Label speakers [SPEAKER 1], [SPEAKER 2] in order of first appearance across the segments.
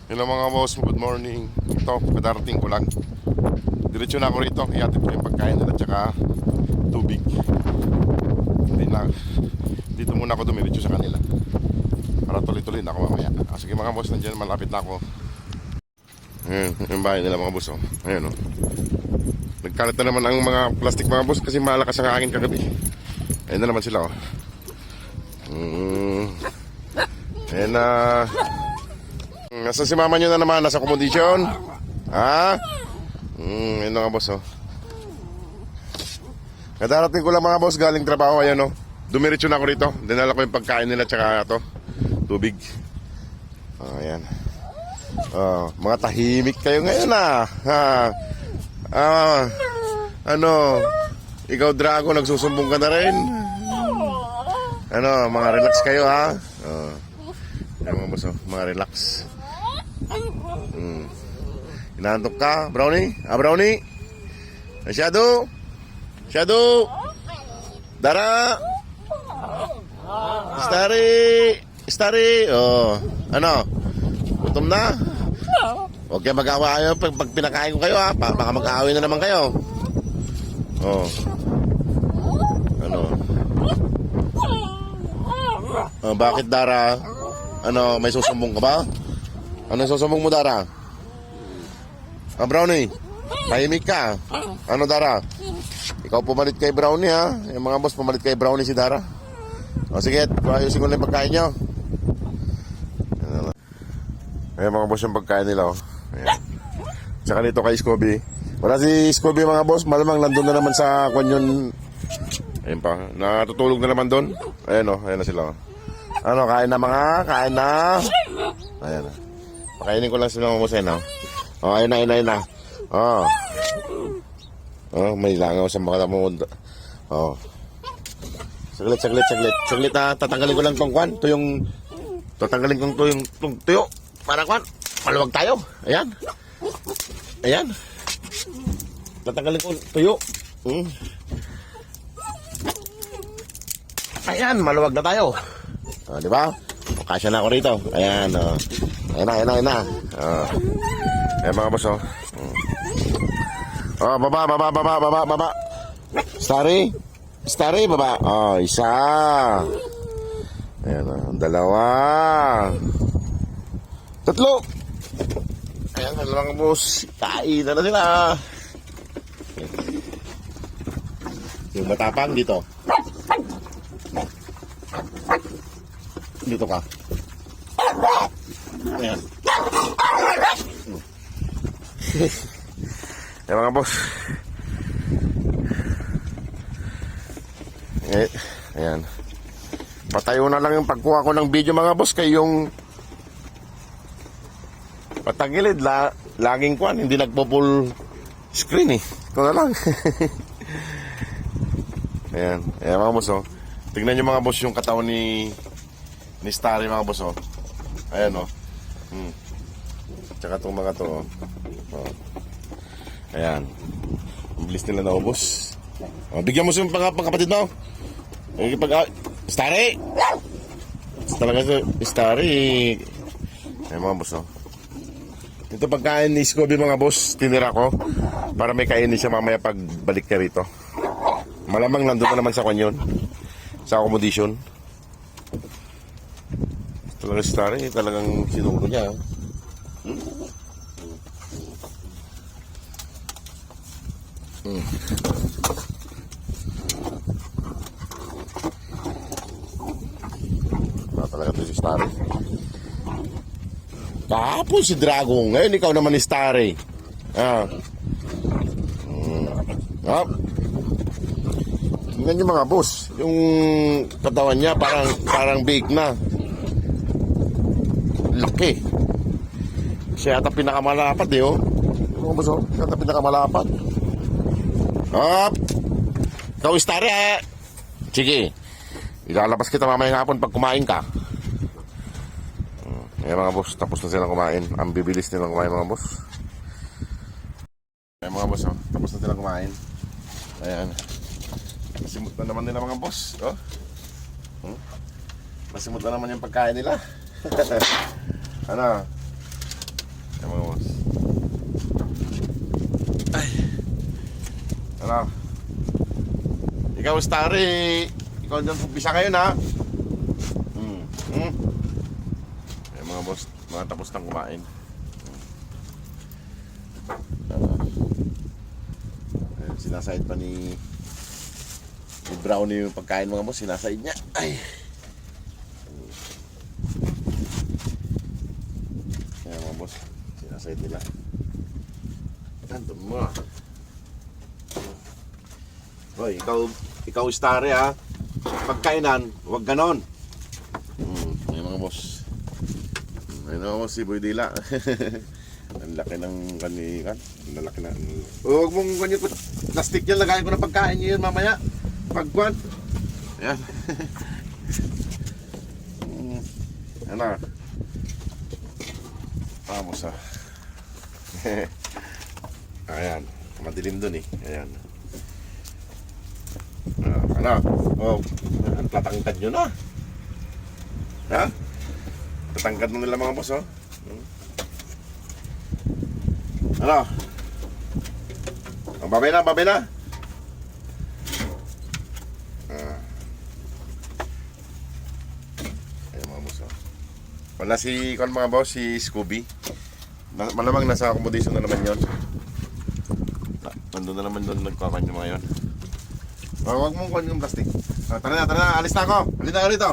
[SPEAKER 1] Hello mga boss, good morning. Ito, kadarating ko lang. Diretso na ako rito. Iatid ko yung pagkain nila tsaka tubig. Dito muna ako dumiretso sa kanila para tuloy-tuloy na ako mamaya. Sige mga boss, nandiyan malapit na ako. Ayan, yung bahay nila mga boss. Ayan o. Nagkalat na naman ang mga plastic mga boss kasi malakas ang akin kagabi. Ayan na naman sila o. Ayan na. Nasa si mama nyo na naman, nasa accommodation. Ha? Yun mga boss oh. Kadarating ko lang mga boss, galing trabaho. Ayan oh, dumiretso na ako rito. Dinala ko yung pagkain nila tsaka to, tubig. Ayan. Mga tahimik kayo ngayon ah. Ano, ikaw Drago, nagsusumbong ka na rin. Ano, mga relax kayo ha. Ayan mga boss oh, mga relax. Inaantok ka, Brownie? Brownie? Shadow? Shadow? Dara? Starry? Starry? Ano? Gutom na? Huwag kayo mag-awa pag pinakain ko kayo ha. Baka mag-aaway na naman kayo. Ano? Bakit Dara? Ano, may susumbong ka ba? Ano susumbong mo Dara? Brownie, tahimik ka. Ano Dara? Ikaw pumalit kay Brownie ha. Yung mga boss pumalit kay Brownie si Dara. Sige, ayusin ko na yung pagkain nyo. Ayan mga boss yung pagkain nila oh. Ayan. Tsaka dito kay Scooby. Wala si Scooby mga boss. Malamang nandun na naman sa kanyon. Ayan pa, natutulog na naman doon. Ayan oh, ayan na sila oh. Ano, kain na mga, kain na. Ayan na. Pakainin ko lang sila mga boss ayun oh. Ayun na. May langaw sa mga mo. Saglit na. Tatanggalin ko lang tong kwan. Tatanggalin ko tong tuyo. Para kwan, maluwag tayo. Ayan. Tatanggalin ko tuyo. Ayan, maluwag na tayo. Di ba? Kasya na ako rito. Ayan, Ayan na. Ayan mga boss oh. Baba. Starry, baba. Isa. Ayan dalawa. Tatlo. Ayan na mga boss. Kain na sila. Yung matapang dito. Dito ka. Ayan. Ayan mga boss. Ayan. Patayo na lang yung pagkuha ko ng video mga boss. Kaya yung patagilid laging kuhan. Hindi nagpo-full screen eh. Ito na lang. Ayan. Ayan mga boss oh. Tignan nyo mga boss yung katawan ni Starry mga boss oh. Ayan oh. Tsaka itong mga to oh. Ayan. Ang bilis nila naubos. Bigyan mo yung pangkapatid mo. Starry! Talaga ito, Starry. Ayan mga boss oh. Ito pagkain ni Scooby mga boss, tinira ko para may kainin siya mamaya pag balik ka rito. Malamang nandun na naman sa kanyon, sa accommodation. Talaga Starry, talagang sinulo niya. Talaga ito si Starry. Kahapon si Drago, ngayon ikaw naman ni Starry. Tingnan nyo mga boss, yung katawan niya parang big na. Laki. Siya yata pinakamalapad eh oh. Mga boss oh, siya yata pinakamalapad. Ikaw Starry eh. Sige, ilalabas kita mamayang hapon pag kumain ka. Ayan mga boss, tapos na silang kumain. Ang bibilis nilang kumain mga boss. Ayan mga boss, tapos na silang kumain. Ayan. Nasimot na naman nila mga boss. Nasimot na naman yung pagkain nila. Ano? boss. Ay. Ano? Ikaw, Starry. Ikaw dyan, umpisa kayo na. Ay, mga boss, mga tapos nang kumain. Ayan, sinasahid pa ni Brownie yung pagkain, mga boss. Sinasahid niya. Ay. Ayan, mga boss. Sinasahid nila. Andun mo. Hoy, ikaw Starry ha. Pagkainan, huwag ganon. Ayan mga boss. Ayan mga boss, si Boy Dila. Ang laki ng kanikan. Ang laki na. Huwag mong ganyan ko. Plastic yan, lagayin ko na pagkain nyo yun mamaya. Pagkuhan. Ayan. Ano? Vamos ha. Ayan. Madilim dun eh. Ayan. Ano? Oh, tatangkad nyo na. Ha? Tatangkad mo nila mga boss, oh. Ano? Oh, babay na, babay na. Ayan mga boss, oh. Wala si, kung mga boss, si Scooby. Malamang nasa accommodation na naman yun. Nandun na naman doon nagkakanyo mga yun. Huwag mong kunin yung plastic. Tara na, alis na ako. Alis na ako dito.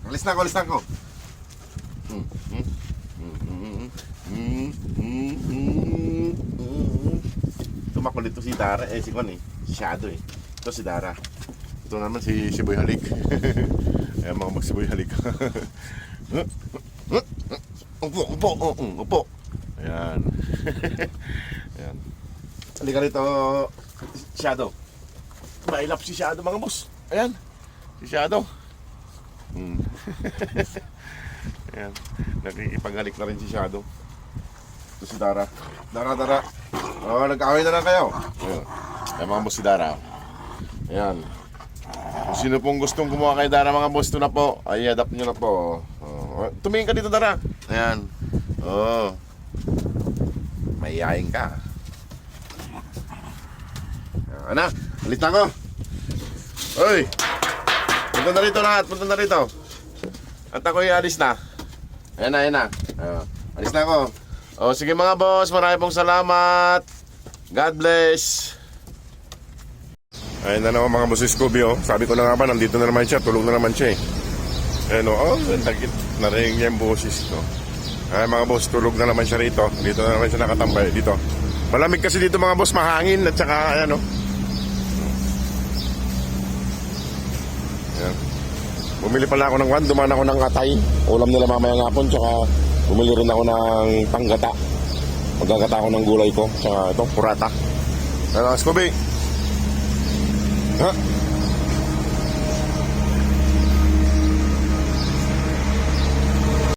[SPEAKER 1] Alis na ako. Tumakulit to si Dara, si Juan si Shadow Ito si Dara. Ito naman si Boy Halik. Ayan mga si Boy Halik. Upo. Ayan. Ayan. Halika rito, Shadow. Mailap si Shadow mga boss. Ayan. Si Shadow. Ayan. Nakikipaghalik na rin si Shadow. Ito si Dara. Dara. Oh, nag-away na lang kayo. Ayan. Ayan mga boss si Dara. Ayan. Kung sino pong gustong gumawa kay Dara mga boss, ito na po. Ay, adapt nyo na po. Oh. Tumingin ka dito, Dara. Ayan. Oh. Mahihayin ka. Ano? Alis na ako. Uy! Punta na rito. At ako'y alis na. Ayan na. Alis na ako. O sige mga boss, marami pong salamat. God bless. Ayun na naman mga boss, Scooby oh. Sabi ko na nga ba, nandito na naman siya. Tulog na naman siya Ayun oh, narinig niya yung boses ko. Ay mga boss, tulog na naman siya rito. Dito na naman siya nakatambay dito. Malamig kasi dito mga boss, mahangin at saka ayan oh. Ayan. Bumili pala ako ng kwan, dumaan ako ng atay. Ulam nila mamayang hapon, tsaka bumili rin ako ng panggata. Magagata ako ng gulay ko, tsaka ito, purata. Scooby! Ha?